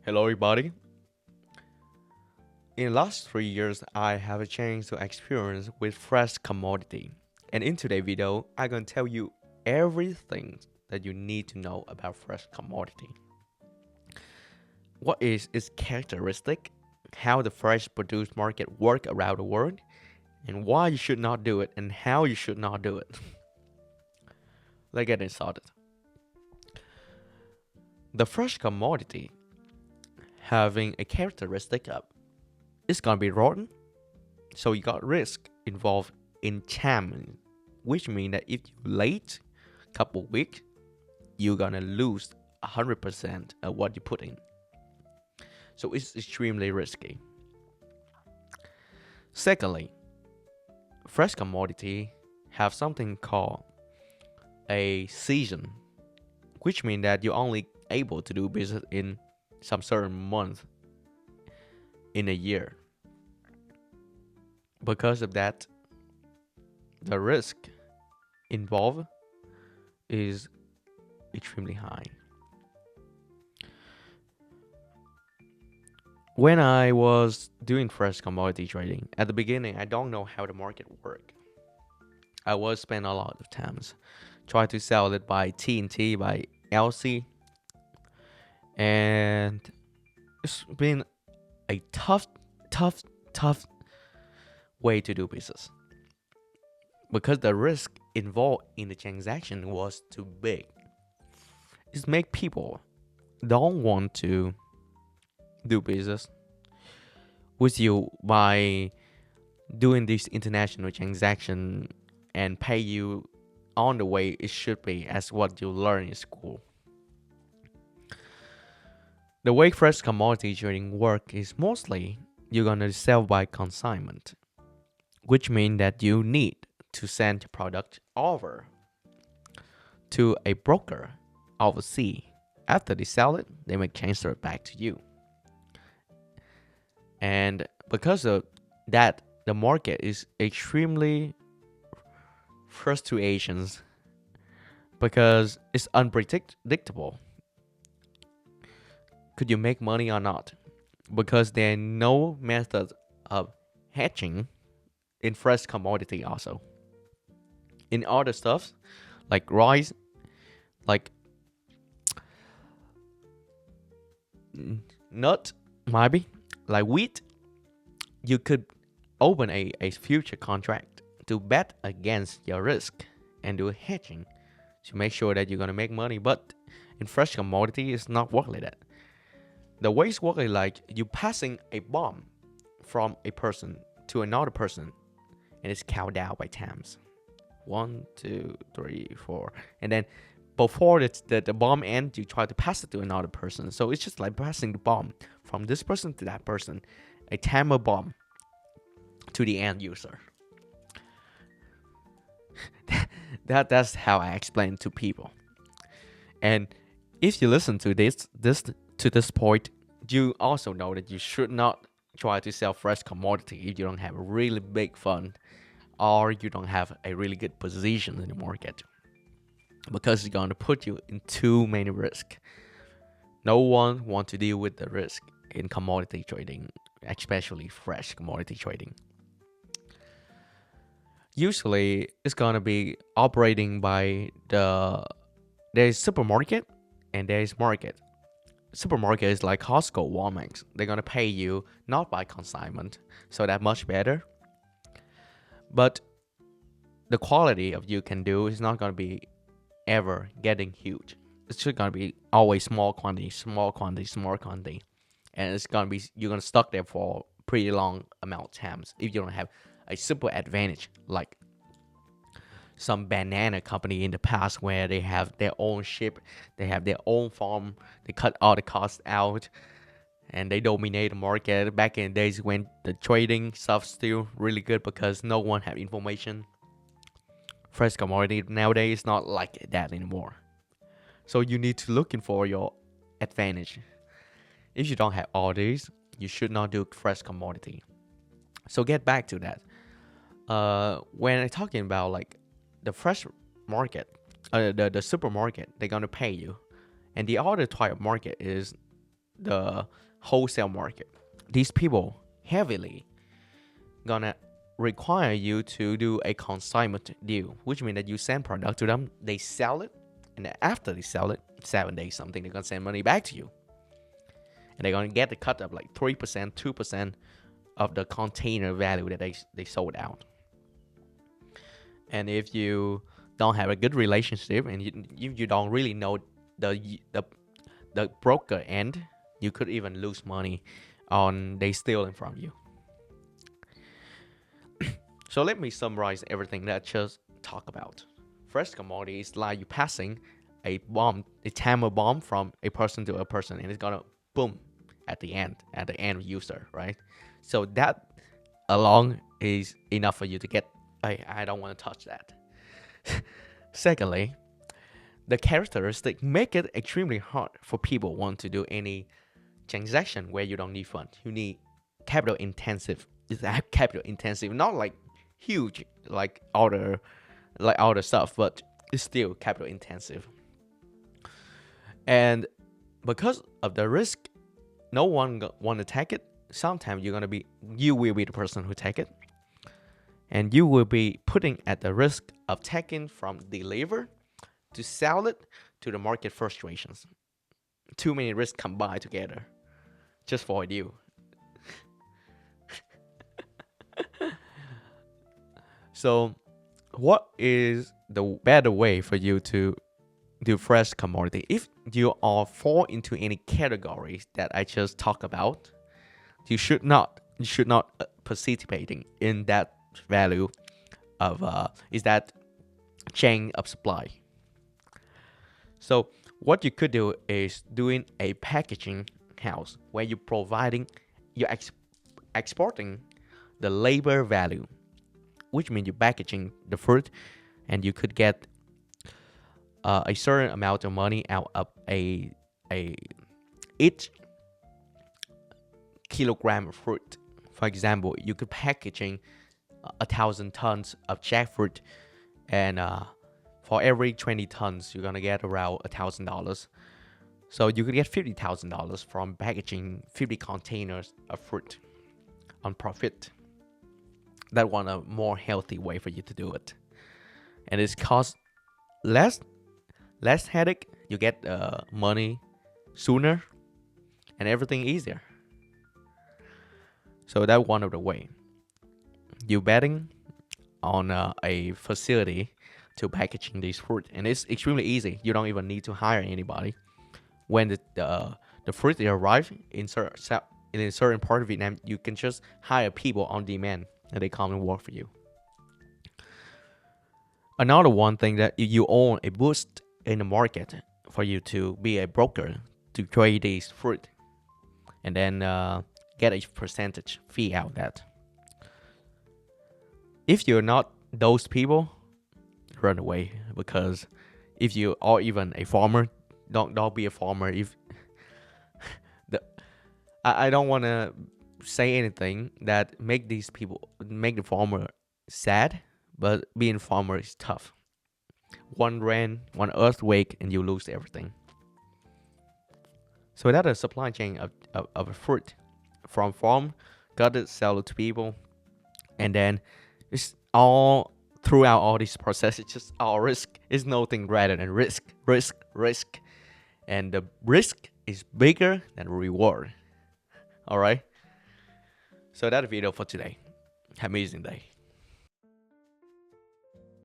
Hello, everybody. In the last 3 years, I have a chance to experience with fresh commodity. And in today's video, I'm gonna tell you everything that you need to know about fresh commodity. What is its characteristic, how the fresh produce market work around the world, and why you should not do it and how you should not do it. Let's get it started. The fresh commodity having a characteristic of it's gonna be rotten. So you got risk involved in chairman, which means that if you late couple weeks, you're gonna lose 100% of what you put in. So it's extremely risky. Secondly, fresh commodity have something called a season, which means that you're only able to do business in some certain month in a year. Because of that, the risk involved is extremely high. When I was doing fresh commodity trading, at the beginning, I don't know how the market work. I was spend a lot of times try to sell it by TNT, by LC, and it's been a tough way to do business because the risk involved in the transaction was too big. It make people don't want to do business with you by doing this international transaction and pay you on the way it should be as what you learn in school. The way fresh commodity trading work is mostly you're gonna sell by consignment, which means that you need to send your product over to a broker overseas. After they sell it, they may transfer it back to you. And because of that, the market is extremely frustrations because it's unpredictable. Could you make money or not? Because there are no methods of hedging in fresh commodity also. In other stuffs like rice, like nut, maybe, like wheat, you could open a future contract to bet against your risk and do hedging to make sure that you're gonna make money. But in fresh commodity, it's not work like that. The way it's working like you passing a bomb from a person to another person, and it's counted down by times. 1, 2, 3, 4, and then before the bomb ends, you try to pass it to another person. So it's just like passing the bomb from this person to that person, a timer bomb to the end user. That's how I explain to people. And if you listen to this point, you also know that you should not try to sell fresh commodity if you don't have a really big fund or you don't have a really good position in the market, because it's going to put you in too many risks. No one wants to deal with the risk in commodity trading, especially fresh commodity trading. Usually, it's going to be operating by there's supermarket and there's market. Supermarket is like Costco, Walmart. They're going to pay you not by consignment, so that much better. But the quality of you can do is not going to be ever getting huge. It's just gonna be always small quantity, and it's gonna be you're gonna stuck there for pretty long amount of times if you don't have a super advantage like some banana company in the past where they have their own ship, they have their own farm, they cut all the costs out, and they dominate the market. Back in the days when the trading stuff still really good because no one had information. Fresh commodity nowadays is not like that anymore. So you need to looking for your advantage. If you don't have all these, you should not do fresh commodity. So get back to that. When I'm talking about like the fresh market, the supermarket, they're gonna pay you, and the other type of market is the wholesale market. These people heavily gonna require you to do a consignment deal, which means that you send product to them, they sell it, and then after they sell it, 7 days something, they're gonna send money back to you, and they're gonna get the cut of like 3%, 2% of the container value that they sold out. And if you don't have a good relationship and you don't really know the broker end, you could even lose money on they stealing from you. So let me summarize everything that I just talked about. Fresh commodity is like you passing a bomb, a timer bomb from a person to a person, and it's gonna boom at the end user, right? So that alone is enough for you to get. I don't want to touch that. Secondly, the characteristic make it extremely hard for people want to do any transaction where you don't need funds. You need capital intensive. It's capital intensive, not like huge like other stuff, but it's still capital intensive. And because of the risk, no one want to take it. Sometimes you will be the person who take it, and you will be putting at the risk of taking from deliver to sell it to the market frustrations. Too many risks combined together just for you. So what is the better way for you to do fresh commodity? If you are fall into any categories that I just talked about, you should not participating in that value of is that chain of supply. So what you could do is doing a packaging house where you're exporting the labor value, which means you're packaging the fruit, and you could get a certain amount of money out of each kilogram of fruit. For example, you could packaging 1,000 tons of jackfruit, and for every 20 tons, you're gonna get around $1,000. So you could get $50,000 from packaging 50 containers of fruit on profit. That one a more healthy way for you to do it, and it's cost less headache. You get money sooner, and everything easier. So that's one of the way. You betting on a facility to packaging these fruit, and it's extremely easy. You don't even need to hire anybody. When the fruit arrive in a certain part of Vietnam, you can just hire people on demand, and they come and work for you. Another one thing that you own a boost in the market for you to be a broker to trade these fruit, and then get a percentage fee out of that. If you're not those people, run away, because if you are even a farmer, don't be a farmer. If I don't want to say anything that make the farmer sad, but being farmer is tough. One rain, one earthquake, and you lose everything. So that's a supply chain of a fruit from farm, got it, sell it to people, and then it's all throughout all this process. It's just all risk. It's nothing rather than risk, and the risk is bigger than reward. All right. So that's the video for today. Have an amazing day.